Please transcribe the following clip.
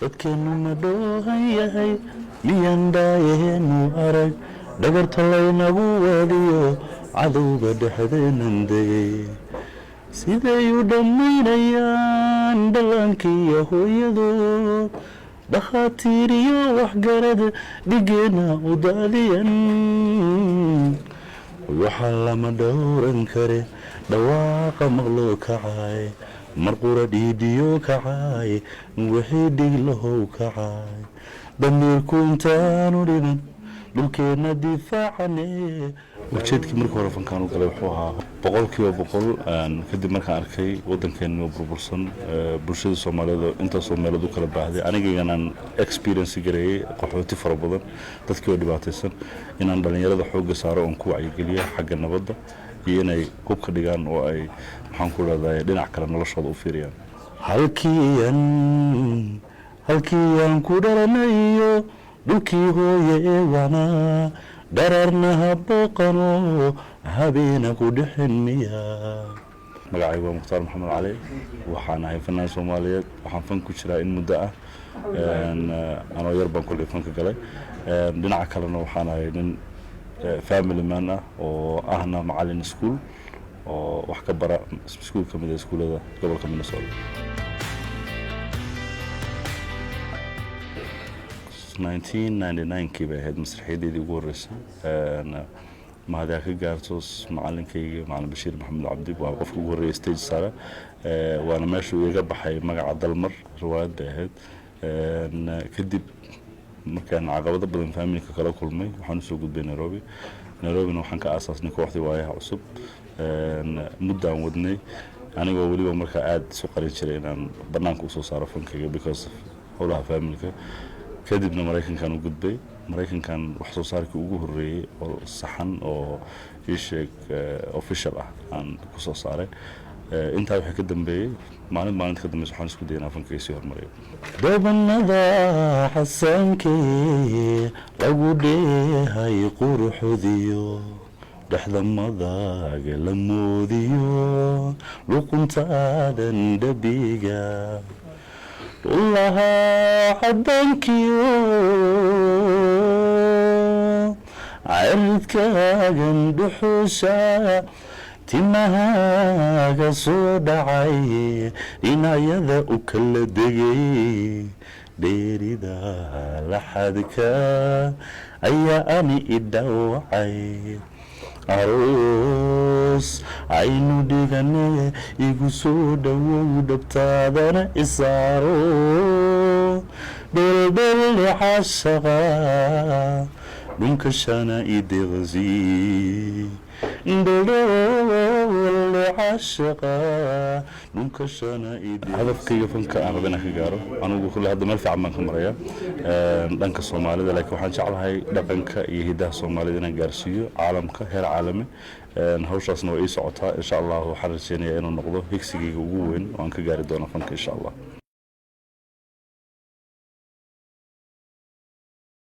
dadkeenu ma dhoohan yahay miyaan dhaayaheenu arag dhagarta laynagu wadiyo cadowga dhexdeenan degay siday u dhammaynayaan dhallaankiiyo hooyadood dhakhaatiir iyo waxgarad dhigeena u daadiyan waxaa lama dhowran kare dhawaaqa maqloo kacay marqura dhiidhiyo kacay wixii dhiglahow kacay damiirku intaanu dhiman dhulkeenna difaacane ujeedkii markii hore fankaan u galay wuxuu ahaa 100% kadib markaan arkay waddankeena burbursan bulshada Soomaaliyeed intaasoo meelood u kala baahday anigana experience gareeyay qaxooti fara badan dadkii oo dhibaataysan inaan dhalinyarada xoogga saaro oo ku wacyigeliyo xagga nabadda iyo inay hub ka dhigaan oo ay maxaan ku leedahay dhinac kale noloshooda u fiiriyaan halkii aan ku dhalanayo dhulkii hooye ee wana dararnaha booqano habeena ku dhixin miya magacaygu waa Mukhtaar Maxamed Cali waxaan ahay fanaan Soomaaliyeed waxaan fan ku jiraa in muddo ah anoo yar baan kulli fanka galay dhinaca kalena waxaan ahay nin family man ah oo ahna macallin school oo wax ka bara school ka mid ah iskuulada gobolka Minnesota 1999 كي بهاد مسرحية دي ورثة مع ذاك جارتوس معلنكي معلن بشير محمد عبدي وقف ورثة ستيج صار وأنا ماشي ويجب حي مع عبد المر رواية بهاد كدب مكان عقبة بدن فاهمني ككلا كل مي وحنسوق بين نيروبي نوحن كأساس نكوحدي وياها عصب مدة ودني أنا وولي ومركا عاد سوقري شرينا برنامج وصو صار فنكي because هولها فاهمني kadibna Mareykankan u gudbay Mareykankan wax soo saarkii ugu horeeyay oo saxan oo isheeg official ah aan ku soo saaray inta waxa ka dambeeyay maalinta ka dambeeyay waxaan isku daynaa fankiisii hormariyo dabanada xasankii lagu dheehay quruxdiyo dhaxdamada la moodiyo luquntadan dabiga والله عدنكيو عرضك عند حوشا تمها قصود عي إنا يذا أكل دقي ديري دا لحدك أيا أني إدوعي عروس عينو ديغاني يقصو دو دبتادنا إسارو بلبل حشقا ننكشانا إدغزي بلبل حشقا ننكشانا إدغزي هذا فكي فنك أنا ربنا كجارو أنا أقول كل هذا ملفع عمان كمريا دانك الصومالي لكن وحان شعر هاي دانك يهده الصومالي دانا جارسيو عالمك هير عالمي هوشاس نوعي سعوتها إن شاء الله وحرسيني إنو نقضو هيكسيجي وقوين وأنك جاري دونا فنك إن شاء الله